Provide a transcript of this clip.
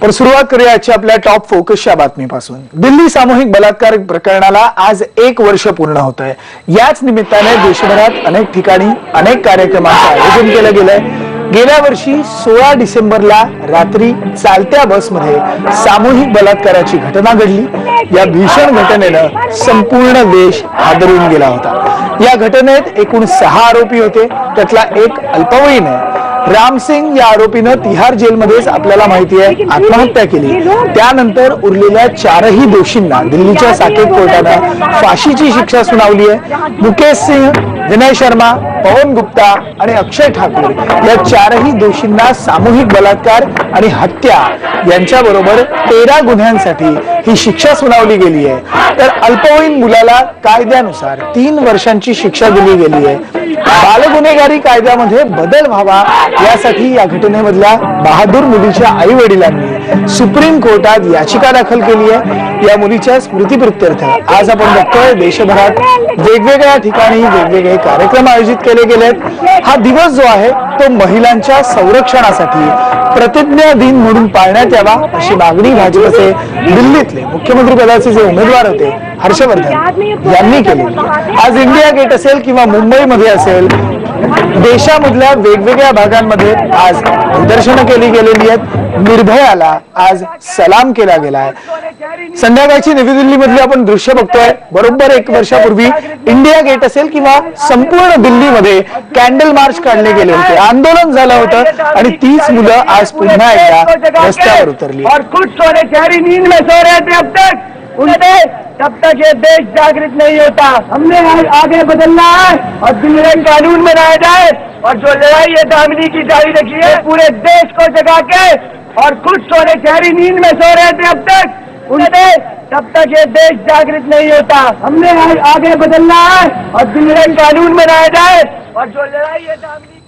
पण सुरुवात करूया आजच्या आपल्या टॉप फोकसच्या बातमीपासून। दिल्ली सामूहिक बलात्कार प्रकरणाला आज 1 वर्ष पूर्ण होत आहे। याच निमित्ताने देशभरात अनेक ठिकाणी अनेक कार्यक्रमांचं आयोजन केलं गेलंय। गेल्या वर्षी 16 डिसेंबरला रात्री चालत्या बसमध्ये सामूहिक बलात्काराची घटना घडली। या भीषण घटनेनं संपूर्ण देश हादरून गेला होता। या घटनेत एकूण 6 आरोपी होते, त्यातला एक अल्पवयीन आहे। राम सिंग या आरोपीनं तिहार जेलमध्येच आपल्याला माहिती आहे आत्महत्या केली। त्यानंतर उरलेल्या 4ही दोषींना दिल्लीच्या साकेत कोर्टानं फाशीची शिक्षा सुनावली आहे। मुकेश सिंह, विनय शर्मा, पवन गुप्ता आणि अक्षय ठाकूर या 4ही दोषींना सामूहिक बलात्कार आणि हत्या यांच्याबरोबर 13 गुन्ह्यांसाठी ही शिक्षा सुनावली गेली आहे। तर अल्पवयीन मुलाला कायद्यानुसार 3 वर्षांची शिक्षा दिली गेली आहे। बालगुन्हेगारी कायद्यामध्ये बदल व्हावा यासाठी या घटनेमधल्या बहादूर मुलीच्या आई वडिलांनी सुप्रीम कोर्टात याचिका दाखल केली आहे। या मुलीच्या स्मृतीप्रित्यर्थ आज आपण बघतोय देशभरात वेगवेगळ्या ठिकाणी वेगवेगळे कार्यक्रम आयोजित केले गेलेत। हा दिवस जो आहे तो महिलांच्या संरक्षणासाठी प्रतिज्ञा दिन म्हणून पाळण्यात यावा अशी मागणी भाजपचे दिल्लीतले मुख्यमंत्री पदाचे जे उमेदवार होते हर्षवर्धन यांनी केली। आज इंडिया गेट असेल किंवा मुंबईमध्ये असेल, देशामधल्या वेगवेगळ्या भागांमध्ये आज निदर्शनं केली गेलेली आहेत। निर्भयाला आज सलाम केला गेलाय। संध्याकाळची नवी दिल्लीमधली आपण दृश्य बघतोय। बरोबर 1 वर्षापूर्वी इंडिया गेट असेल किंवा संपूर्ण दिल्लीमध्ये कॅन्डल मार्च काढले गेले होते, आंदोलन झालं होतं आणि तीच मुलं आज पुन्हा एकदा रस्त्यावर उतरली। और कुछ सोने गहरी नींद में सो रहे थे अब तक उनसे जब तक ये देश जागृत नहीं होता। हमने आगे बदलना है और दिल्ली कानून बनाया जाए और जो लड़ाई है दामिनी की जारी रखी है पूरे देश को जगा के, और कुछ सोने गहरी नींद में सो रहे थे अब तक उनसे जब तक ये देश जागृत नहीं होता। हमने आगे बदलना है और दिल्ली कानून बनाया जाए और जो लड़ाई है दामिनी